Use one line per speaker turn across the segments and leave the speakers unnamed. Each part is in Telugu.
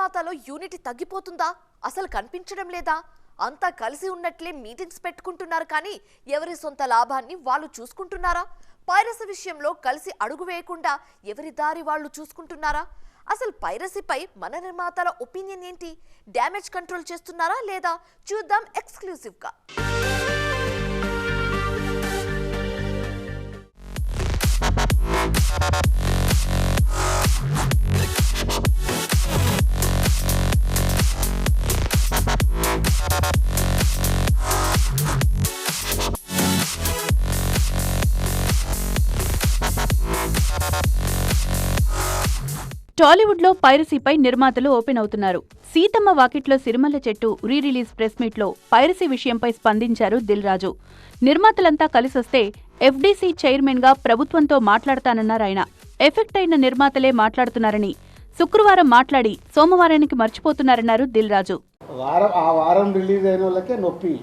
నిర్మాతలో యూనిటీ తగ్గిపోతుందా? అసలు కనిపించడం లేదా? అంతా కలిసి ఉన్నట్లే మీటింగ్స్ పెట్టుకుంటున్నారు కానీ ఎవరి సొంత లాభాన్ని వాళ్ళు చూసుకుంటున్నారా? పైరసీ విషయంలో కలిసి అడుగు వేయకుండా ఎవరి దారి వాళ్ళు చూసుకుంటున్నారా? అసలు పైరసీపై మన నిర్మాతల ఒపీనియన్ ఏంటి? డ్యామేజ్ కంట్రోల్ చేస్తున్నారా లేదా? చూద్దాం ఎక్స్క్లూసివ్గా.
టాలీవుడ్ లో పైరసీపై నిర్మాతలు ఓపెన్ అవుతున్నారు. సీతమ్మ వాకిట్లో సిరిమల్ల చెట్టు రీ రిలీజ్ ప్రెస్ మీట్ లో పైరసీ విషయంపై స్పందించారు దిల్ రాజు. నిర్మాతలంతా కలిసొస్తే ఎఫ్డీసీ చైర్మన్ గా ప్రభుత్వంతో మాట్లాడతానన్నారాయన. ఎఫెక్ట్ అయిన నిర్మాతలే మాట్లాడుతున్నారని, శుక్రవారం మాట్లాడి సోమవారానికి మర్చిపోతున్నారన్నారు దిల్ రాజు.
ఆ వారం రిలీజ్ అయిన వాళ్ళకే నొప్పి,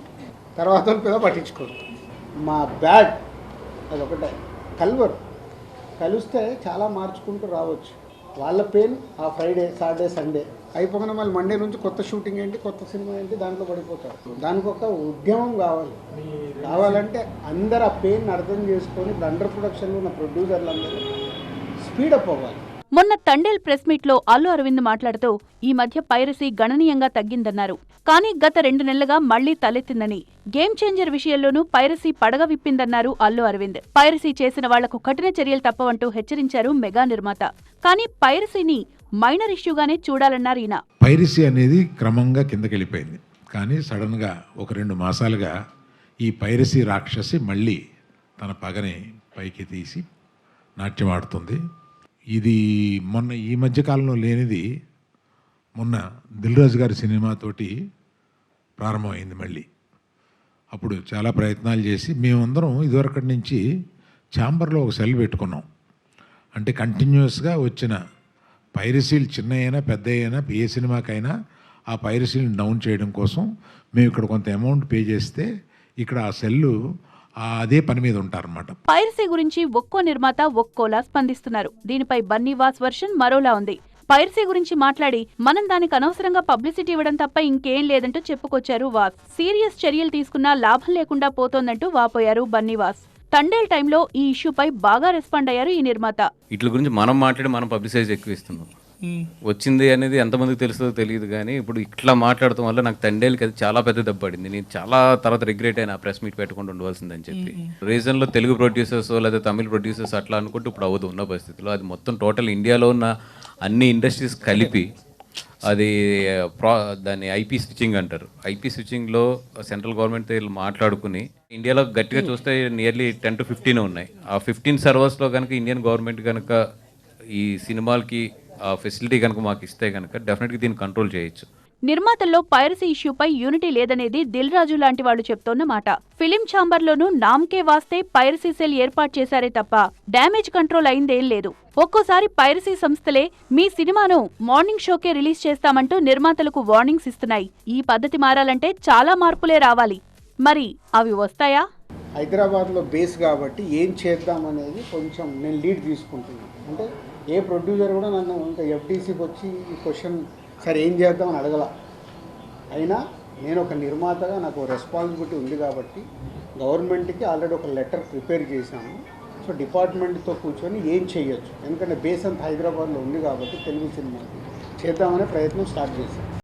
తర్వాత పట్టించుకోరు. మా బ్యాడ్ అదొకటే. కలిస్తే చాలా మార్చుకుంటూ రావచ్చు. వాళ్ళ పెయిన్ ఆ ఫ్రైడే, సాటర్డే, సండే అయిపోగానే మళ్ళీ మండే నుంచి కొత్త షూటింగ్ ఏంటి, కొత్త సినిమా ఏంటి, దాంట్లో పడిపోతారు. దానికి ఒక ఉద్యమం కావాలంటే అందరు ఆ పెయిన్ అర్థం చేసుకొని అండర్ ప్రొడక్షన్లో ఉన్న ప్రొడ్యూసర్లు అందరూ స్పీడప్ అవ్వాలి.
మొన్న తండేల్ ప్రెస్ మీట్ లో అల్లు అరవింద్ మాట్లాడుతూ ఈ మధ్య పైరసీ గణనీయంగా తగ్గిందన్నారు. కానీ గత 2 నెలలుగా మళ్లీ తలెత్తిందని, గేమ్ చేంజర్ విషయంలోనూ పైరసీ పడగ విప్పిందన్నారు అల్లు అరవింద్. పైరసీ చేసిన వాళ్లకు కఠిన చర్యలు తప్పవంటూ హెచ్చరించారు మెగా నిర్మాత. కానీ పైరసీని మైనర్ ఇష్యూగానే చూడాలన్నారు ఈయన.
పైరసీ అనేది క్రమంగా కిందకెళ్ళిపోయింది. కానీ సడన్ గా ఒక 2 మాసాలుగా ఈ పైరసీ రాక్షసి మళ్ళీ తన పగని పైకి తీసి నాట్యమాడుతుంది. ఇది మొన్న ఈ మధ్యకాలంలో లేనిది మొన్న దిల్ రాజు గారి సినిమాతోటి ప్రారంభమైంది మళ్ళీ. అప్పుడు చాలా ప్రయత్నాలు చేసి మేమందరం ఇదివరకటి నుంచి ఛాంబర్లో ఒక సెల్ పెట్టుకున్నాం. అంటే కంటిన్యూస్గా వచ్చిన పైరసీలు చిన్న అయినా పెద్ద అయినా ఏ సినిమాకైనా ఆ పైరసీని డౌన్ చేయడం కోసం మేము ఇక్కడ కొంత అమౌంట్ పే చేస్తే ఇక్కడ ఆ సెల్లు అదే పని మీద ఉంటారన్నమాట.
పైరసీ గురించి ఒక్కో నిర్మాత ఒక్కోలా స్పందిస్తున్నారు. దీనిపై బన్నీవాస్ వర్షన్ మరోలా ఉంది. పైరసీ గురించి మాట్లాడి మనం దానికి అనవసరంగా పబ్లిసిటీ ఇవ్వడం తప్ప ఇంకేం లేదంటూ చెప్పుకొచ్చారు వాస్. సీరియస్ చర్యలు తీసుకున్నా లాభం లేకుండా పోతోందంటూ వాపోయారు బన్నీవాస్. తండేల్ టైంలో ఈ ఇష్యూపై బాగా రెస్పాండ్ అయ్యారు ఈ నిర్మాత.
వీటి గురించి మనం మాట్లాడి మనం పబ్లిసైజ్ ఎక్కువ ఇస్తున్నాం. వచ్చింది అనేది ఎంతమందికి తెలుస్తుందో తెలియదు, కానీ ఇప్పుడు ఇట్లా మాట్లాడటం వల్ల నాకు తండేలకి అది చాలా పెద్ద దెబ్బ పడింది. నేను చాలా తర్వాత రిగ్రెట్ అయినా ప్రెస్ మీట్ పెట్టుకుంటూ ఉండవలసిందని చెప్పి. రీజన్లో తెలుగు ప్రొడ్యూసర్స్ లేదా తమిళ ప్రొడ్యూసర్స్ అట్లా అనుకుంటూ ఇప్పుడు అవ్వదు ఉన్న పరిస్థితిలో. అది మొత్తం టోటల్ ఇండియాలో ఉన్న అన్ని ఇండస్ట్రీస్ కలిపి అది దాన్ని ఐపీ స్విచ్చింగ్ అంటారు. ఐపీ స్విచ్చింగ్లో సెంట్రల్ గవర్నమెంట్ మాట్లాడుకుని ఇండియాలో గట్టిగా చూస్తే నియర్లీ 10 to 15 ఉన్నాయి. ఆ 15 సర్వర్స్లో కనుక ఇండియన్ గవర్నమెంట్ కనుక ఈ సినిమాలకి ఆ ఫెసిలిటీ కనుక మాకు ఇస్తే కనుక డెఫినెట్గా దీన్ని కంట్రోల్ చేయొచ్చు.
నిర్మాతల్లో పైరసీ ఇష్యూపై యూనిటీ లేదనేది దిల్ రాజు లాంటి వాళ్ళు చెప్తోన్న మాట. ఫిలిం ఛాంబర్లోనూ నామ్కే వాస్తే పైరసీ సెల్ ఏర్పాటు చేశారే తప్ప డ్యామేజ్ కంట్రోల్ అయిందేం లేదు. ఒక్కోసారి పైరసీ సంస్థలే మీ సినిమాను మార్నింగ్ షోకే రిలీజ్ చేస్తామంటూ నిర్మాతలకు వార్నింగ్స్ ఇస్తున్నాయి. ఈ పద్ధతి మారాలంటే చాలా మార్పులే రావాలి. మరి అవి వస్తాయా?
హైదరాబాద్లో బేస్ కాబట్టి ఏం చేద్దాం అనేది కొంచెం నేను లీడ్ తీసుకుంటున్నాను. అంటే ఏ ప్రొడ్యూసర్ కూడా నన్ను ఇంకా ఎఫ్డీసీకి వచ్చి ఈ క్వశ్చన్ సరే ఏం చేద్దామని అడగల. అయినా నేను ఒక నిర్మాతగా నాకు రెస్పాన్సిబిలిటీ ఉంది కాబట్టి గవర్నమెంట్కి ఆల్రెడీ ఒక లెటర్ ప్రిపేర్ చేశాను. సో డిపార్ట్మెంట్తో కూర్చొని ఏం చేయొచ్చు, ఎందుకంటే బేస్ అంతా హైదరాబాద్లో ఉంది కాబట్టి తెలుగు సినిమాకి చేద్దామనే ప్రయత్నం స్టార్ట్ చేశాను.